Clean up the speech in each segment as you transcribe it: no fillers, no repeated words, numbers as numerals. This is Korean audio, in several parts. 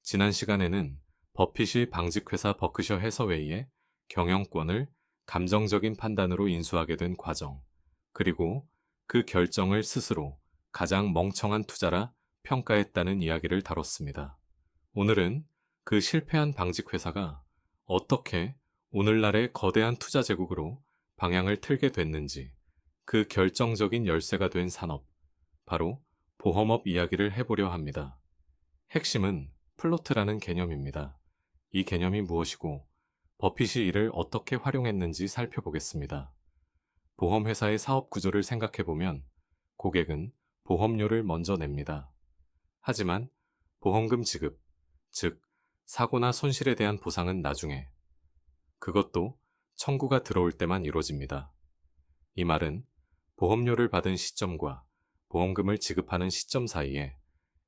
지난 시간에는 버핏이 방직회사 버크셔 해서웨이의 경영권을 감정적인 판단으로 인수하게 된 과정, 그리고 그 결정을 스스로 가장 멍청한 투자라 평가했다는 이야기를 다뤘습니다. 오늘은 그 실패한 방직회사가 어떻게 오늘날의 거대한 투자 제국으로 방향을 틀게 됐는지, 그 결정적인 열쇠가 된 산업, 바로 보험업 이야기를 해보려 합니다. 핵심은 플로트라는 개념입니다. 이 개념이 무엇이고 버핏이 이를 어떻게 활용했는지 살펴보겠습니다. 보험회사의 사업 구조를 생각해보면 고객은 보험료를 먼저 냅니다. 하지만 보험금 지급, 즉 사고나 손실에 대한 보상은 나중에, 그것도 청구가 들어올 때만 이루어집니다. 이 말은 보험료를 받은 시점과 보험금을 지급하는 시점 사이에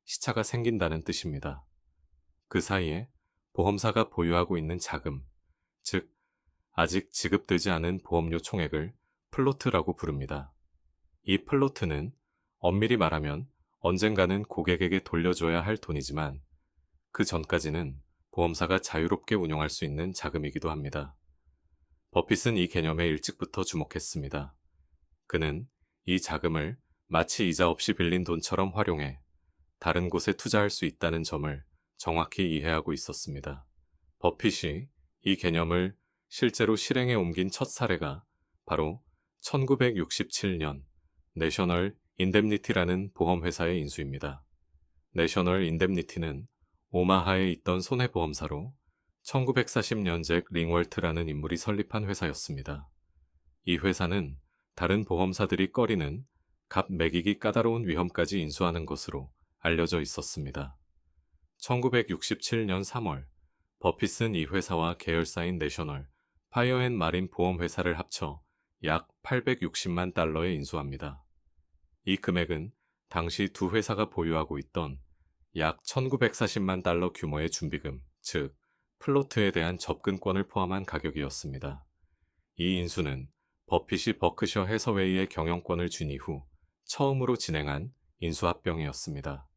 시차가 생긴다는 뜻입니다. 그 사이에 보험사가 보유하고 있는 자금, 즉 아직 지급되지 않은 보험료 총액을 플로트라고 부릅니다. 이 플로트는 엄밀히 말하면 언젠가는 고객에게 돌려줘야 할 돈이지만 그 전까지는 보험사가 자유롭게 운용할 수 있는 자금이기도 합니다. 버핏은 이 개념에 일찍부터 주목했습니다. 그는 이 자금을 마치 이자 없이 빌린 돈처럼 활용해 다른 곳에 투자할 수 있다는 점을 정확히 이해하고 있었습니다. 버핏이 이 개념을 실제로 실행에 옮긴 첫 사례가 바로 1967년 내셔널 인뎀니티라는 보험회사의 인수입니다. 내셔널 인뎀니티는 오마하에 있던 손해보험사로 1940년 잭 링월트라는 인물이 설립한 회사였습니다. 이 회사는 다른 보험사들이 꺼리는 값 매기기 까다로운 위험까지 인수하는 것으로 알려져 있었습니다. 1967년 3월, 버핏은 이 회사와 계열사인 내셔널 파이어앤마린 보험회사를 합쳐 약 860만 달러에 인수합니다. 이 금액은 당시 두 회사가 보유하고 있던 약 1940만 달러 규모의 준비금, 즉 플로트에 대한 접근권을 포함한 가격이었습니다. 이 인수는 버핏이 버크셔 해서웨이의 경영권을 쥔 이후 처음으로 진행한 인수합병이었습니다.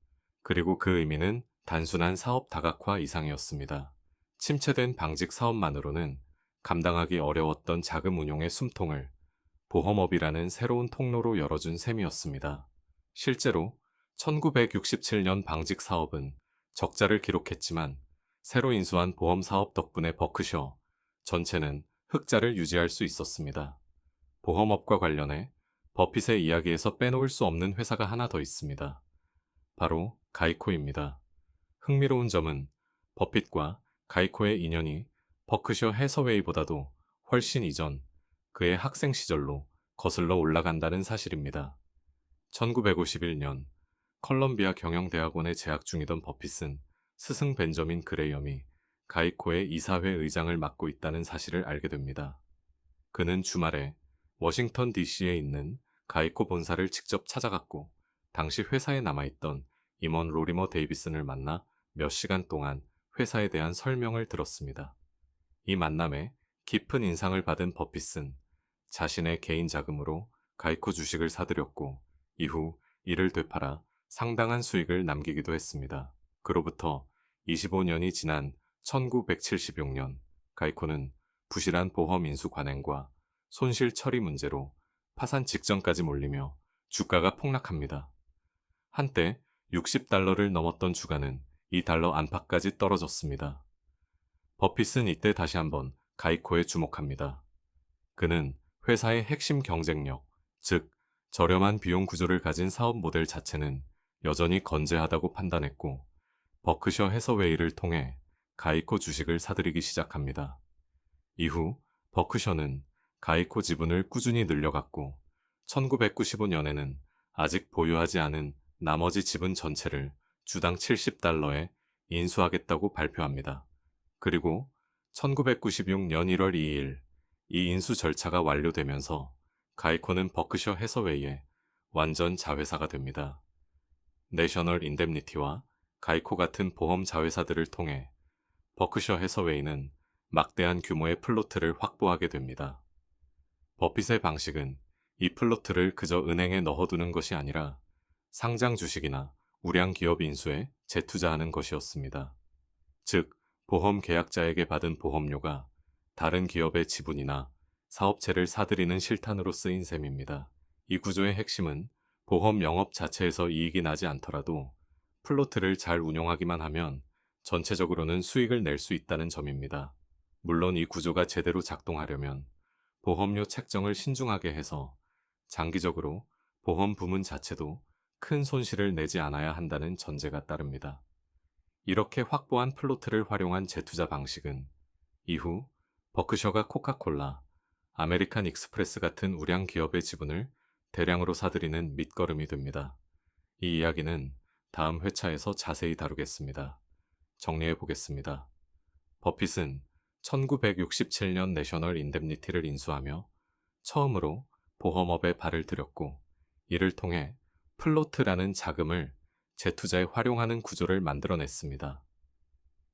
그리고 그 의미는 단순한 사업 다각화 이상이었습니다. 침체된 방직 사업만으로는 감당하기 어려웠던 자금 운용의 숨통을 보험업이라는 새로운 통로로 열어준 셈이었습니다. 실제로 1967년 방직 사업은 적자를 기록했지만 새로 인수한 보험 사업 덕분에 버크셔 전체는 흑자를 유지할 수 있었습니다. 보험업과 관련해 버핏의 이야기에서 빼놓을 수 없는 회사가 하나 더 있습니다. 바로 가이코입니다. 흥미로운 점은 버핏과 가이코의 인연이 버크셔 해서웨이보다도 훨씬 이전 그의 학생 시절로 거슬러 올라간다는 사실입니다. 1951년 컬럼비아 경영대학원에 재학 중이던 버핏은 스승 벤저민 그레이엄이 가이코의 이사회 의장을 맡고 있다는 사실을 알게 됩니다. 그는 주말에 워싱턴 DC에 있는 가이코 본사를 직접 찾아갔고 당시 회사에 남아있던 임원 로리머 데이비슨을 만나 몇 시간 동안 회사에 대한 설명을 들었습니다. 이 만남에 깊은 인상을 받은 버핏은 자신의 개인 자금으로 가이코 주식을 사들였고 이후 이를 되팔아 상당한 수익을 남기기도 했습니다. 그로부터 25년이 지난 1976년 가이코는 부실한 보험 인수 관행과 손실 처리 문제로 파산 직전까지 몰리며 주가가 폭락합니다. 한때 60달러를 넘었던 주가는 2달러 안팎까지 떨어졌습니다. 버핏은 이때 다시 한번 가이코에 주목합니다. 그는 회사의 핵심 경쟁력, 즉 저렴한 비용 구조를 가진 사업 모델 자체는 여전히 건재하다고 판단했고 버크셔 해서웨이를 통해 가이코 주식을 사들이기 시작합니다. 이후 버크셔는 가이코 지분을 꾸준히 늘려갔고 1995년에는 아직 보유하지 않은 나머지 지분 전체를 주당 70달러에 인수하겠다고 발표합니다. 그리고 1996년 1월 2일 이 인수 절차가 완료되면서 가이코는 버크셔 해서웨이의 완전 자회사가 됩니다. 내셔널 인뎀니티와 가이코 같은 보험 자회사들을 통해 버크셔 해서웨이는 막대한 규모의 플로트를 확보하게 됩니다. 버핏의 방식은 이 플로트를 그저 은행에 넣어두는 것이 아니라 상장 주식이나 우량 기업 인수에 재투자하는 것이었습니다. 즉 보험 계약자에게 받은 보험료가 다른 기업의 지분이나 사업체를 사들이는 실탄으로 쓰인 셈입니다. 이 구조의 핵심은 보험 영업 자체에서 이익이 나지 않더라도 플로트를 잘 운용하기만 하면 전체적으로는 수익을 낼 수 있다는 점입니다. 물론 이 구조가 제대로 작동하려면 보험료 책정을 신중하게 해서 장기적으로 보험 부문 자체도 큰 손실을 내지 않아야 한다는 전제가 따릅니다. 이렇게 확보한 플로트를 활용한 재투자 방식은 이후 버크셔가 코카콜라, 아메리칸 익스프레스 같은 우량 기업의 지분을 대량으로 사들이는 밑거름이 됩니다. 이 이야기는 다음 회차에서 자세히 다루겠습니다. 정리해 보겠습니다. 버핏은 1967년 내셔널 인뎀니티를 인수하며 처음으로 보험업에 발을 들였고, 이를 통해 플로트라는 자금을 재투자에 활용하는 구조를 만들어냈습니다.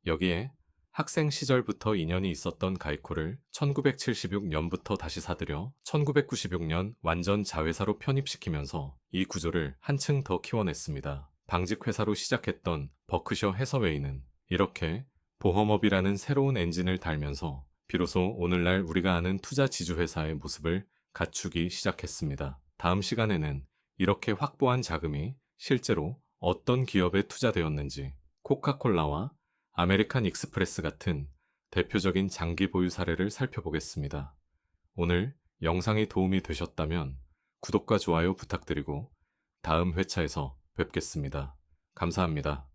여기에 학생 시절부터 인연이 있었던 가이코를 1976년부터 다시 사들여 1996년 완전 자회사로 편입시키면서 이 구조를 한층 더 키워냈습니다. 방직 회사로 시작했던 버크셔 해서웨이는 이렇게 보험업이라는 새로운 엔진을 달면서 비로소 오늘날 우리가 아는 투자 지주회사의 모습을 갖추기 시작했습니다. 다음 시간에는 이렇게 확보한 자금이 실제로 어떤 기업에 투자되었는지, 코카콜라와 아메리칸 익스프레스 같은 대표적인 장기 보유 사례를 살펴보겠습니다. 오늘 영상이 도움이 되셨다면 구독과 좋아요 부탁드리고 다음 회차에서 뵙겠습니다. 감사합니다.